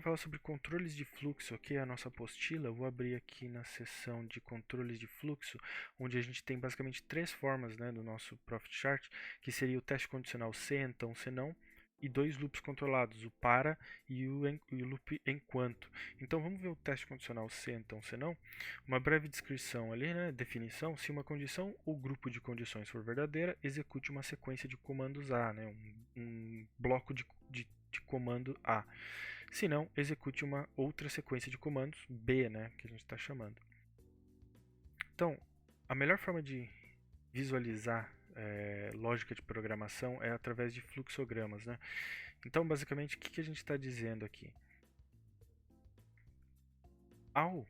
falar sobre controles de fluxo, aqui é a nossa apostila. Eu vou abrir aqui na seção de controles de fluxo, onde a gente tem basicamente três formas, né, do nosso Profit Chart, que seria o teste condicional se, então, se não, e dois loops controlados, o para e o loop enquanto. Então vamos ver o teste condicional se, então, se não. Uma breve descrição ali, né, definição: se uma condição ou grupo de condições for verdadeira, execute uma sequência de comandos A, né, um bloco de comando A. Se não, execute uma outra sequência de comandos B, né, que a gente está chamando. Então, a melhor forma de visualizar lógica de programação é através de fluxogramas, né? Então, basicamente, o que a gente está dizendo aqui? Ao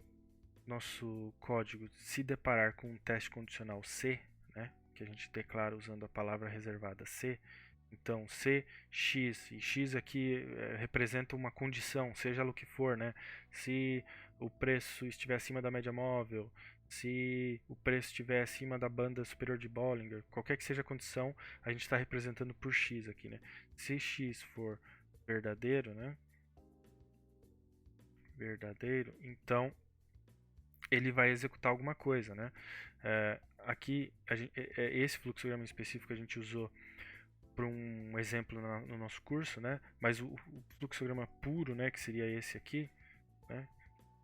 nosso código se deparar com um teste condicional C, né, que a gente declara usando a palavra reservada C, então C, X, e X aqui representa uma condição, seja lá o que for, né? Se o preço estiver acima da média móvel, se o preço estiver acima da banda superior de Bollinger, qualquer que seja a condição, a gente está representando por X aqui, né? Se X for verdadeiro, né? Verdadeiro, então ele vai executar alguma coisa, né? Aqui, esse fluxograma específico a gente usou para um exemplo no nosso curso, né? Mas o fluxograma puro, né, que seria esse aqui, né,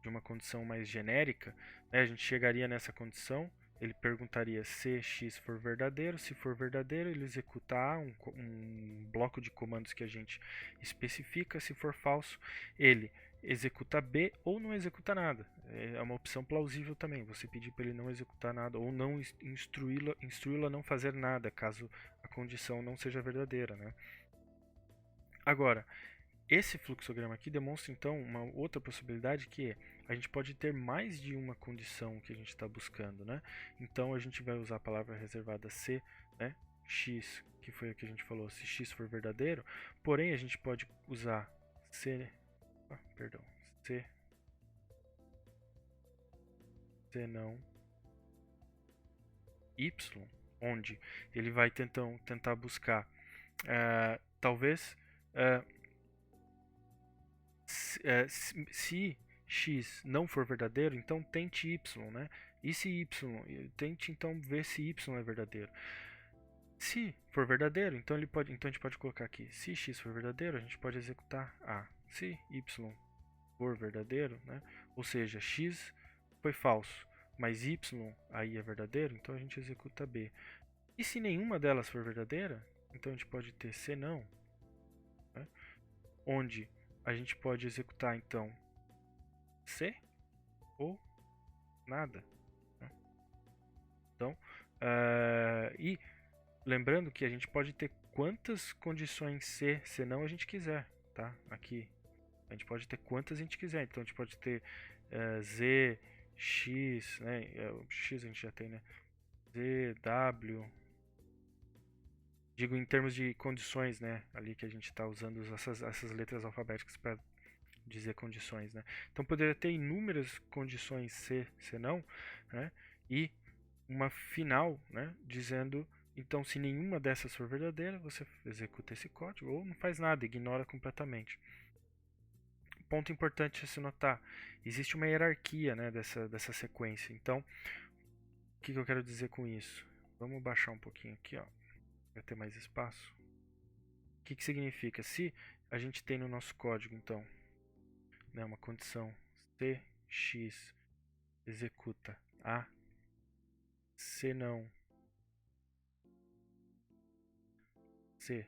de uma condição mais genérica, né, a gente chegaria nessa condição, ele perguntaria se x for verdadeiro, se for verdadeiro ele executa A, um bloco de comandos que a gente especifica, se for falso ele executa B ou não executa nada. É uma opção plausível também, você pedir para ele não executar nada ou não instruí-lo a não fazer nada, caso a condição não seja verdadeira, né? Agora, esse fluxograma aqui demonstra então uma outra possibilidade, que é a gente pode ter mais de uma condição que a gente está buscando, né? Então a gente vai usar a palavra reservada se, né? X, que foi o que a gente falou, se x for verdadeiro, porém a gente pode usar se, se não y, onde ele vai tentar buscar talvez se x não for verdadeiro, então tente y, né? E se y, tente então ver se y é verdadeiro. Se for verdadeiro, então a gente pode colocar aqui, se x for verdadeiro, a gente pode executar A. Se y for verdadeiro, né? Ou seja, x foi falso, mas y aí é verdadeiro, então a gente executa B. E se nenhuma delas for verdadeira, então a gente pode ter se não, né? Onde a gente pode executar então C ou nada, né? Então, e lembrando que a gente pode ter quantas condições C, senão a gente quiser, tá? Aqui a gente pode ter quantas a gente quiser. Então a gente pode ter Z, X, né? X a gente já tem, né? Z, W. Digo em termos de condições, né? Ali que a gente está usando essas letras alfabéticas para dizer condições, né? Então poderia ter inúmeras condições se não, né? E uma final, né? Dizendo, então, se nenhuma dessas for verdadeira, você executa esse código ou não faz nada, ignora completamente. Ponto importante a se notar: existe uma hierarquia, né, dessa sequência. Então, o que eu quero dizer com isso? Vamos baixar um pouquinho aqui, ó, para ter mais espaço. O que significa? Se a gente tem no nosso código, então, né, uma condição se x executa A, se não se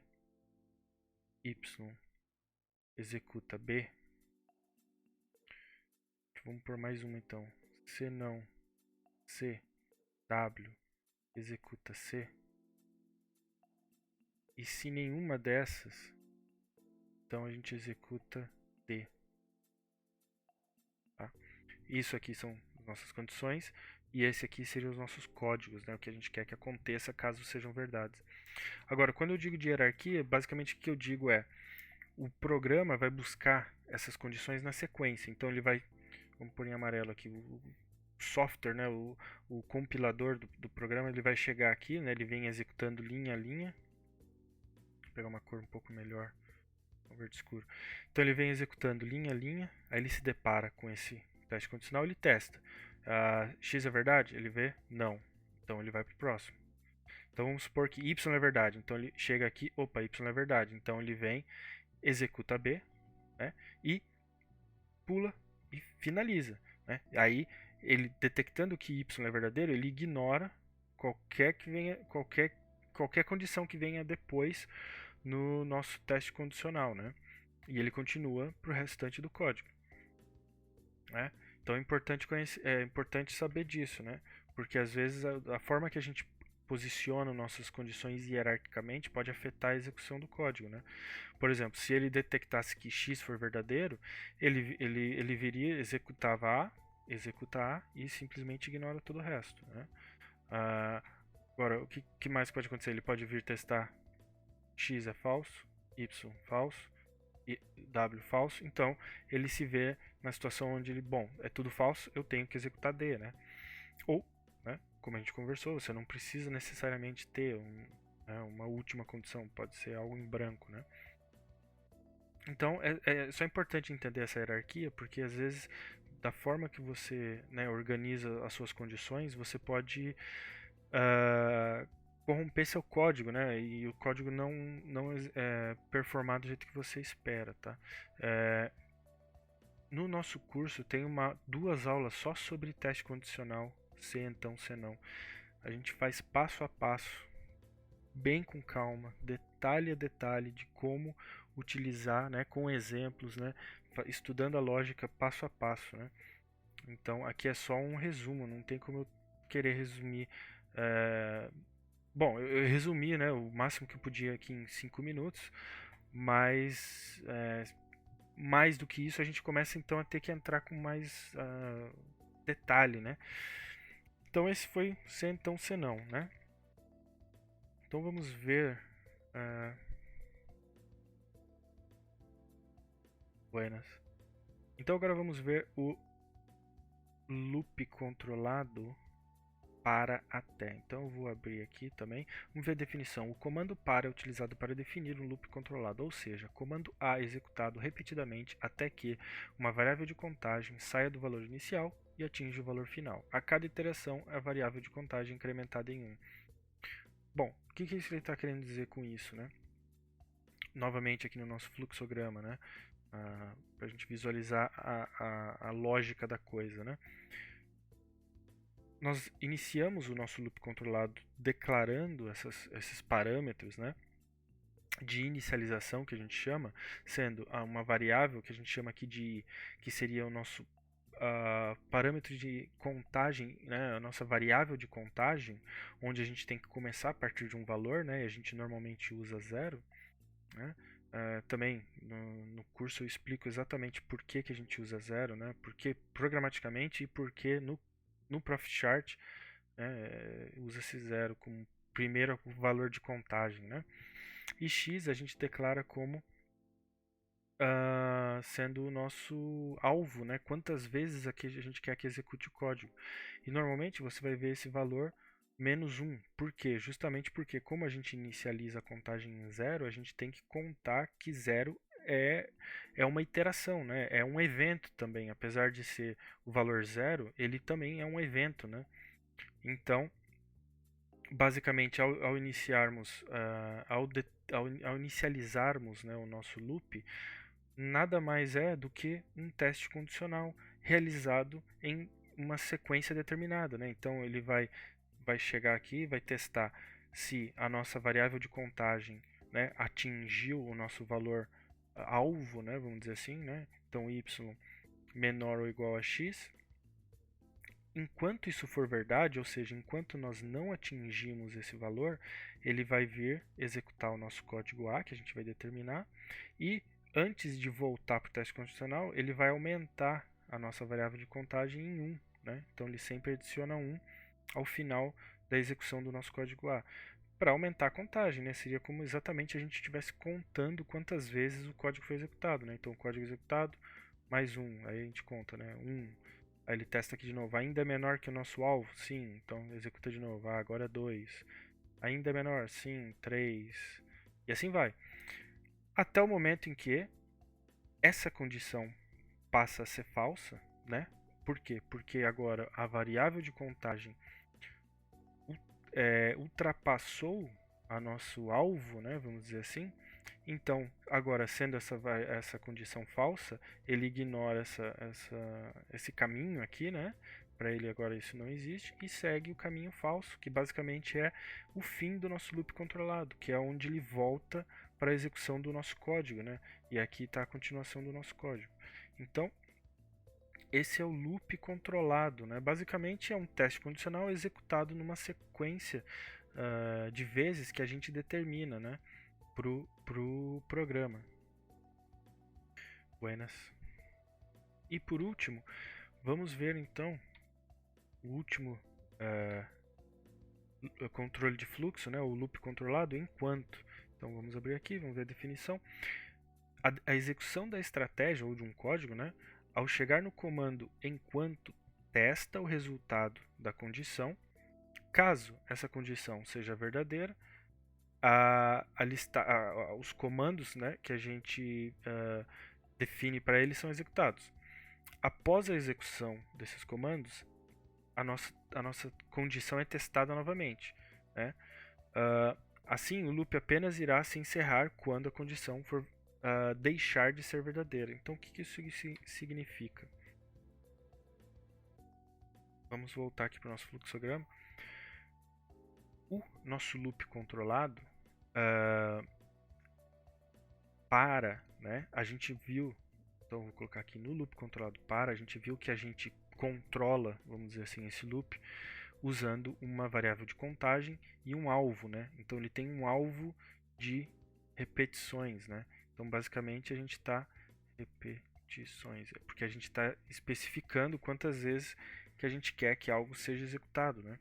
y executa B. Vamos por mais uma então. Se não C, W executa C. E se nenhuma dessas, então a gente executa D. Tá? Isso aqui são as nossas condições. E esse aqui seriam os nossos códigos, né? O que a gente quer que aconteça caso sejam verdades. Agora, quando eu digo de hierarquia, basicamente o que eu digo é: o programa vai buscar essas condições na sequência. Então ele vai, vamos pôr em amarelo aqui, o software, né, o compilador do programa, ele vai chegar aqui, né, ele vem executando linha a linha. Vou pegar uma cor um pouco melhor verde escuro. Então ele vem executando linha a linha, aí ele se depara com esse teste condicional, ele testa. X é verdade? Ele vê? Não. Então ele vai para o próximo. Então vamos supor que Y é verdade. Então ele chega aqui, opa, Y é verdade. Então ele vem, executa B, né, e pula e finaliza. Né? Aí ele detectando que Y é verdadeiro, ele ignora qualquer condição que venha depois no nosso teste condicional, né? E ele continua para o restante do código, né? Então é importante saber disso, né? Porque às vezes a forma que a gente posiciona nossas condições hierarquicamente pode afetar a execução do código, né? Por exemplo, se ele detectasse que x for verdadeiro, ele viria, executa A e simplesmente ignora todo o resto, né? Agora, o que mais pode acontecer? Ele pode vir testar x é falso, y falso, e w falso. Então, ele se vê na situação onde ele, bom, é tudo falso, eu tenho que executar D, né? Ou, né, como a gente conversou, você não precisa necessariamente ter uma última condição, pode ser algo em branco, né? Então, é só importante entender essa hierarquia, porque às vezes, da forma que você, né, organiza as suas condições, você pode corromper seu código, né? E o código não performar do jeito que você espera, tá? No nosso curso tem duas aulas só sobre teste condicional, se então, se não. A gente faz passo a passo, bem com calma, detalhe a detalhe de como utilizar, né, com exemplos, né, estudando a lógica passo a passo, né. Então aqui é só um resumo, não tem como eu querer resumir. Bom, eu resumi, né, o máximo que eu podia aqui em 5 minutos, mas mais do que isso a gente começa então a ter que entrar com mais detalhe, né. Então esse foi se então, se não, né. Então vamos ver. Buenas. Então agora vamos ver o loop controlado para até. Então eu vou abrir aqui também. Vamos ver a definição. O comando para é utilizado para definir um loop controlado, ou seja, comando A executado repetidamente até que uma variável de contagem saia do valor inicial e atinja o valor final. A cada iteração, a variável de contagem é incrementada em 1. Bom, o que ele está querendo dizer com isso, né? Novamente aqui no nosso fluxograma, né? Para a gente visualizar a lógica da coisa, né? Nós iniciamos o nosso loop controlado declarando esses parâmetros, né, de inicialização que a gente chama, sendo uma variável que a gente chama aqui que seria o nosso parâmetro de contagem, né, a nossa variável de contagem, onde a gente tem que começar a partir de um valor, né, e a gente normalmente usa 0, né. Também no curso eu explico exatamente por que a gente usa 0, né, porque programaticamente e porque no Profitchart, né, usa-se 0 como primeiro valor de contagem, né? E x a gente declara como sendo o nosso alvo, né? Quantas vezes aqui a gente quer que execute o código. E normalmente você vai ver esse valor menos 1. Por quê? Justamente porque como a gente inicializa a contagem em 0, a gente tem que contar que 0 é uma iteração, né? É um evento também. Apesar de ser o valor 0, ele também é um evento, né? Então, basicamente, ao iniciarmos, ao inicializarmos, né, o nosso loop, nada mais é do que um teste condicional realizado em uma sequência determinada, né? Então ele vai chegar aqui, vai testar se a nossa variável de contagem, né, atingiu o nosso valor alvo, né, vamos dizer assim, né? Então y menor ou igual a x. Enquanto isso for verdade, ou seja, enquanto nós não atingimos esse valor, ele vai vir executar o nosso código A, que a gente vai determinar, e antes de voltar para o teste condicional, ele vai aumentar a nossa variável de contagem em 1. Né? Então ele sempre adiciona 1 ao final da execução do nosso código A. Para aumentar a contagem, né? Seria como exatamente a gente estivesse contando quantas vezes o código foi executado. Né? Então, o código executado mais 1, aí a gente conta, né? 1. Aí ele testa aqui de novo. Ainda é menor que o nosso alvo? Sim. Então executa de novo. Agora é 2. Ainda é menor? Sim. 3. E assim vai. até o momento em que essa condição passa a ser falsa, né? Por quê? Porque agora a variável de contagem ultrapassou a nosso alvo, né? Vamos dizer assim. Então, agora sendo essa condição falsa, ele ignora esse caminho aqui, né? Para ele agora isso não existe e segue o caminho falso, que basicamente é o fim do nosso loop controlado, que é onde ele volta para a execução do nosso código, né? E aqui está a continuação do nosso código. Então, esse é o loop controlado, né? Basicamente é um teste condicional executado numa sequência de vezes que a gente determina, né? Pro programa. Buenas. E por último, vamos ver então o último controle de fluxo, né? O loop controlado enquanto. Então vamos abrir aqui, vamos ver a definição. A execução da estratégia ou de um código, né? Ao chegar no comando enquanto testa o resultado da condição, caso essa condição seja verdadeira, os comandos, né, que a gente define para ele são executados. Após a execução desses comandos, a nossa condição é testada novamente, né? Assim, o loop apenas irá se encerrar quando a condição for deixar de ser verdadeira. Então, o que isso significa? Vamos voltar aqui para o nosso fluxograma. O nosso loop controlado né? A gente viu, então vou colocar aqui no loop controlado a gente viu que a gente controla, vamos dizer assim, esse loop usando uma variável de contagem e um alvo, né? Então ele tem um alvo de repetições, né? Então basicamente a gente está repetições, porque a gente está especificando quantas vezes que a gente quer que algo seja executado, né?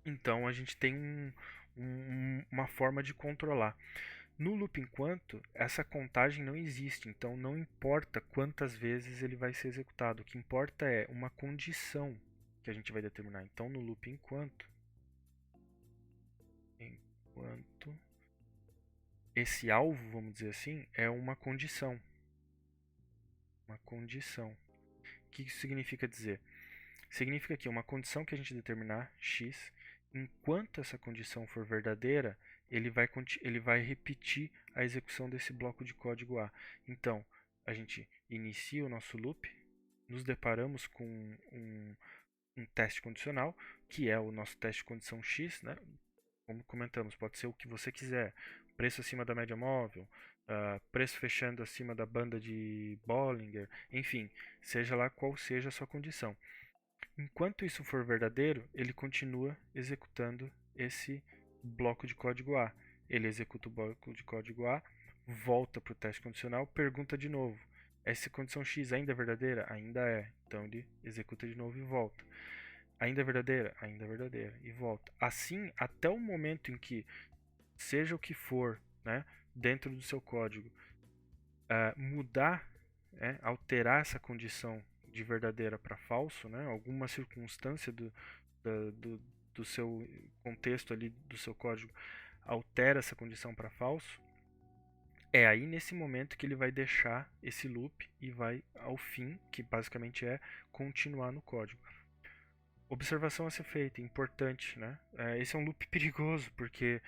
Então a gente tem uma forma de controlar. No loop enquanto, essa contagem não existe, então não importa quantas vezes ele vai ser executado. O que importa é uma condição que a gente vai determinar. Então no loop enquanto esse alvo, vamos dizer assim, é uma condição. Uma condição. O que isso significa dizer? Significa que uma condição que a gente determinar, x, enquanto essa condição for verdadeira, ele vai repetir a execução desse bloco de código A. Então, a gente inicia o nosso loop, nos deparamos com um teste condicional, que é o nosso teste de condição x, né? Como comentamos, pode ser o que você quiser. Preço acima da média móvel, preço fechando acima da banda de Bollinger, enfim, seja lá qual seja a sua condição. Enquanto isso for verdadeiro, ele continua executando esse bloco de código A. Ele executa o bloco de código A, volta para o teste condicional, pergunta de novo: essa condição X ainda é verdadeira? Ainda é. Então ele executa de novo e volta. Ainda é verdadeira? Ainda é verdadeira. E volta. Assim, até o momento em que, seja o que for, né, dentro do seu código, mudar, alterar essa condição de verdadeira para falso, né, alguma circunstância do seu contexto ali, do seu código, altera essa condição para falso, é aí nesse momento que ele vai deixar esse loop e vai ao fim, que basicamente é continuar no código. Observação a ser feita, importante, né? Esse é um loop perigoso, porque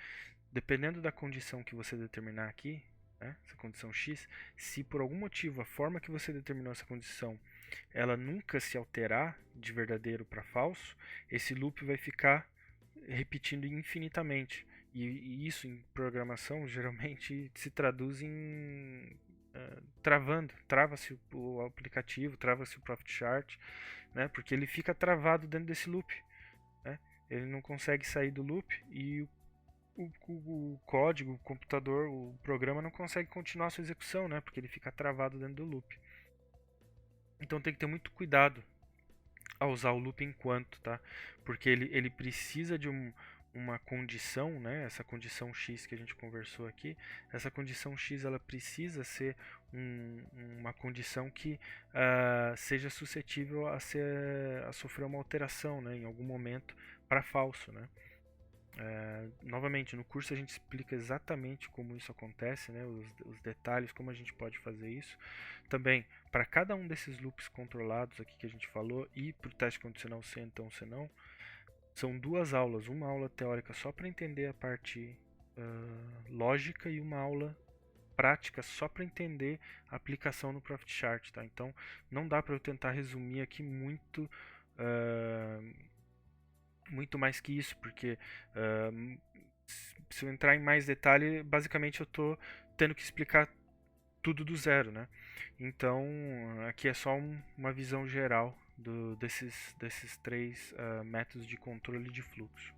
dependendo da condição que você determinar aqui, né, essa condição X, se por algum motivo a forma que você determinou essa condição ela nunca se alterar de verdadeiro para falso, esse loop vai ficar repetindo infinitamente. E isso em programação geralmente se traduz em travando, trava-se o aplicativo, trava-se o Profit Chart, né, porque ele fica travado dentro desse loop, né, ele não consegue sair do loop e o código, o computador, o programa não consegue continuar a sua execução, né, porque ele fica travado dentro do loop. Então tem que ter muito cuidado ao usar o loop enquanto, tá? Porque ele precisa de uma condição, né? Essa condição X que a gente conversou aqui, essa condição X ela precisa ser uma condição que seja suscetível a sofrer uma alteração, né? Em algum momento para falso, né? novamente, no curso a gente explica exatamente como isso acontece, né? Os detalhes, como a gente pode fazer isso. Também, para cada um desses loops controlados aqui que a gente falou e para o teste condicional se então, se não, são duas aulas. Uma aula teórica só para entender a parte lógica e uma aula prática só para entender a aplicação no Profit Chart, tá? Então, não dá para eu tentar resumir aqui muito mais que isso, porque se eu entrar em mais detalhe, basicamente eu estou tendo que explicar tudo do zero, né? Então, aqui é só uma visão geral desses três métodos de controle de fluxo.